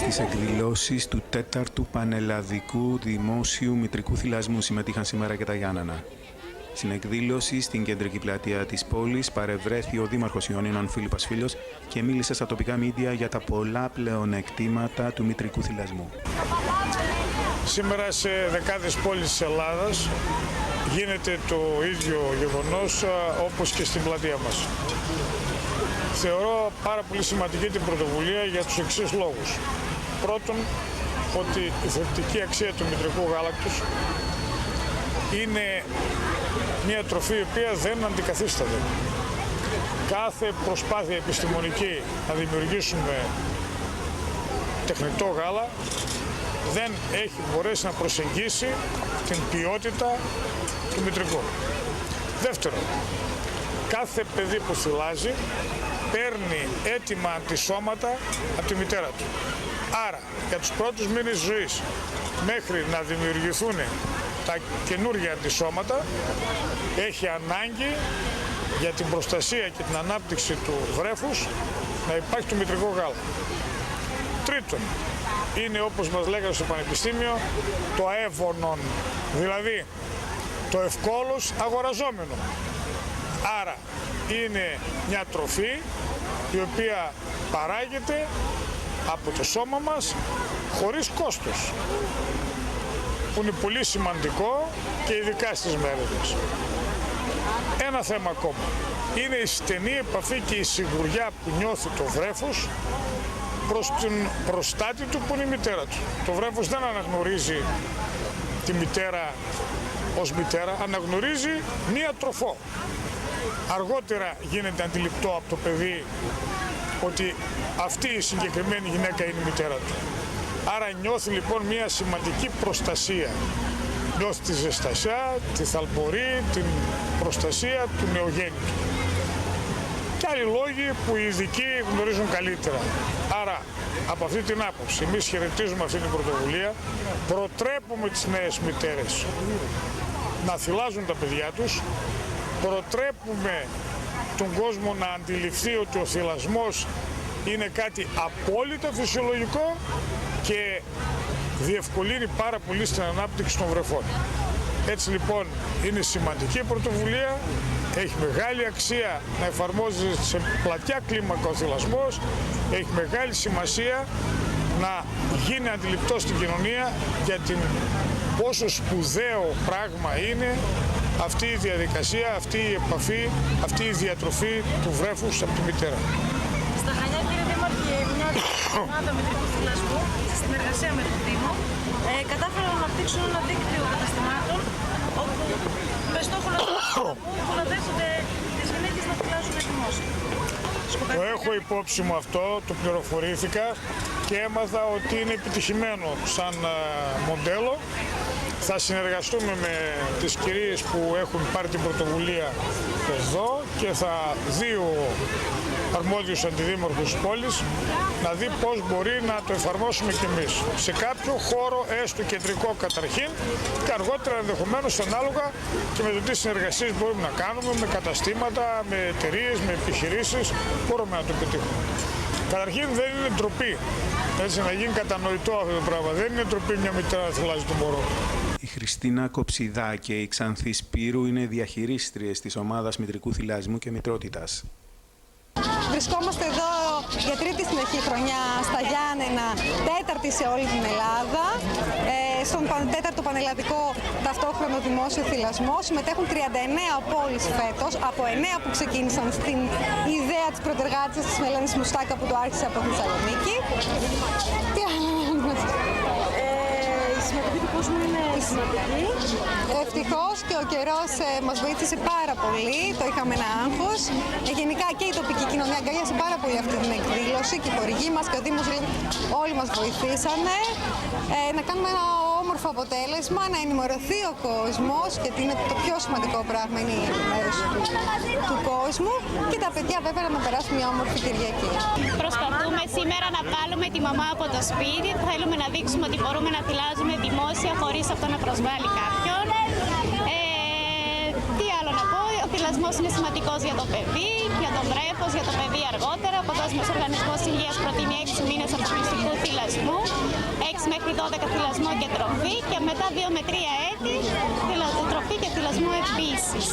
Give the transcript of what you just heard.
Στις εκδηλώσεις του 4ου Πανελλαδικού Δημόσιου Μητρικού Θυλασμού συμμετείχαν σήμερα και τα Γιάννενα. Στην εκδήλωση στην κεντρική πλατεία της πόλης παρευρέθη ο Δήμαρχος Ιωνίων Φίλιππας Φίλος και μίλησε στα τοπικά μίντια για τα πολλά πλεονεκτήματα του μητρικού θυλασμού. Σήμερα σε δεκάδες πόλεις της Ελλάδας γίνεται το ίδιο γεγονός όπως και στην πλατεία μας. Θεωρώ πάρα πολύ σημαντική την πρωτοβουλία για τους εξής λόγους. Πρώτον, ότι η θρεπτική αξία του μητρικού γάλακτος είναι μια τροφή η οποία δεν αντικαθίσταται. Κάθε προσπάθεια επιστημονική να δημιουργήσουμε τεχνητό γάλα δεν έχει μπορέσει να προσεγγίσει την ποιότητα του μητρικού. Δεύτερον, κάθε παιδί που θυλάζει παίρνει έτοιμα αντισώματα από τη μητέρα του. Άρα, για τους πρώτους μήνες ζωής, μέχρι να δημιουργηθούν τα καινούργια αντισώματα, έχει ανάγκη για την προστασία και την ανάπτυξη του βρέφους να υπάρχει το μητρικό γάλα. Τρίτον, είναι όπως μας λέγανε στο Πανεπιστήμιο το αέβονον, δηλαδή το ευκόλως αγοραζόμενο. Άρα είναι μια τροφή η οποία παράγεται από το σώμα μας χωρίς κόστος, που είναι πολύ σημαντικό και ειδικά στις μέρες μας. Ένα θέμα ακόμα, είναι η στενή επαφή και η σιγουριά που νιώθει το βρέφος προς την προστάτη του που είναι η μητέρα του. Το βρέφος δεν αναγνωρίζει τη μητέρα ως μητέρα, αναγνωρίζει μία τροφό. Αργότερα γίνεται αντιληπτό από το παιδί ότι αυτή η συγκεκριμένη γυναίκα είναι η μητέρα του. Άρα νιώθει λοιπόν μία σημαντική προστασία. Νιώθει τη ζεστασιά, τη θαλπορή, την προστασία του νεογέννητου. Και άλλοι λόγοι που οι ειδικοί γνωρίζουν καλύτερα. Άρα, από αυτή την άποψη, εμείς χαιρετίζουμε αυτή την πρωτοβουλία, προτρέπουμε τις νέες μητέρες να θυλάζουν τα παιδιά τους, προτρέπουμε τον κόσμο να αντιληφθεί ότι ο θυλασμός είναι κάτι απόλυτα φυσιολογικό και διευκολύνει πάρα πολύ στην ανάπτυξη των βρεφών. Έτσι λοιπόν είναι σημαντική πρωτοβουλία, έχει μεγάλη αξία να εφαρμόζεται σε πλατιά κλίμακα ο θυλασμός, έχει μεγάλη σημασία να γίνει αντιληπτό στην κοινωνία για την πόσο σπουδαίο πράγμα είναι αυτή η διαδικασία, αυτή η επαφή, αυτή η διατροφή του βρέφους από τη μητέρα. Στα Χανιά, κύριε Δήμαρχε, μια ομάδα μητρικού θυλασμού, σε συνεργασία με το Δήμο, κατάφεραν να αναπτύξουν ένα δίκτυο καταστημάτων όπου με στόχο να δέχονται τις γυναίκες να θυλάζουν δημόσια. Το έχω υπόψη μου αυτό, το πληροφορήθηκα και έμαθα ότι είναι επιτυχημένο σαν μοντέλο. Θα συνεργαστούμε με τις κυρίες που έχουν πάρει την πρωτοβουλία εδώ και θα δει ο αρμόδιος αντιδήμαρχος της πόλης να δει πώς μπορεί να το εφαρμόσουμε κι εμείς. Σε κάποιο χώρο, έστω κεντρικό καταρχήν, και αργότερα ενδεχομένως ανάλογα και με το τι συνεργασίες μπορούμε να κάνουμε με καταστήματα, με εταιρείες, με επιχειρήσεις, μπορούμε να το πετύχουμε. Καταρχήν δεν είναι ντροπή, έτσι να γίνει κατανοητό αυτό το πράγμα. Δεν είναι ντροπή μια μητέρα να θυλάζει τον μωρό. Η Χριστίνα Κοψιδά και η Ξανθή Σπύρου είναι διαχειρίστριες της ομάδας μητρικού θυλασμού και μητρότητας. Βρισκόμαστε εδώ για τρίτη συνεχή χρονιά στα Γιάννενα, τέταρτη σε όλη την Ελλάδα, στον τέταρτο πανελλαδικό ταυτόχρονο δημόσιο θυλασμό. Συμμετέχουν 39 πόλεις φέτος, από 9 που ξεκίνησαν στην ιδέα της πρωτεργάτησας της Μελένης Μουστάκα που το άρχισε από τη Θεσσαλονίκη. Τι άλλο η συμμετοχή του κόσμου είναι σημαντική. Ευτυχώς και ο καιρός μας βοήθησε πάρα πολύ, το είχαμε ένα άγχος. Γενικά και η τοπική κοινωνία αγκαλιάσε πάρα πολύ αυτή την εκδήλωση και οι χορηγοί μας και ο Δήμος όλοι μας βοηθήσανε να κάνουμε ένα όμορφο αποτέλεσμα, να ενημερωθεί ο κόσμος, γιατί είναι το πιο σημαντικό πράγμα, είναι η ενημέρωση του κόσμου, και τα παιδιά βέβαια να περάσουν μια όμορφη Κυριακή. Προσπαθούμε σήμερα να βγάλουμε τη μαμά από το σπίτι, θέλουμε να δείξουμε ότι μπορούμε να θυλάζουμε δημόσια χωρίς αυτό να προσβάλλει κάποιον. Τι άλλο να πω, ο θυλασμός είναι σημαντικός για το παιδί, για το βρέφος, για το παιδί αργότερα, οπότε Παγκόσμιος Οργανισμός Υγείας προτείνει 6 μήνες αποκλειστικού θυλασμού, 6 μέχρι 12 θυλασμό και τροφή και μετά 2 με 3 έτη τροφή και θυλασμό επίσης.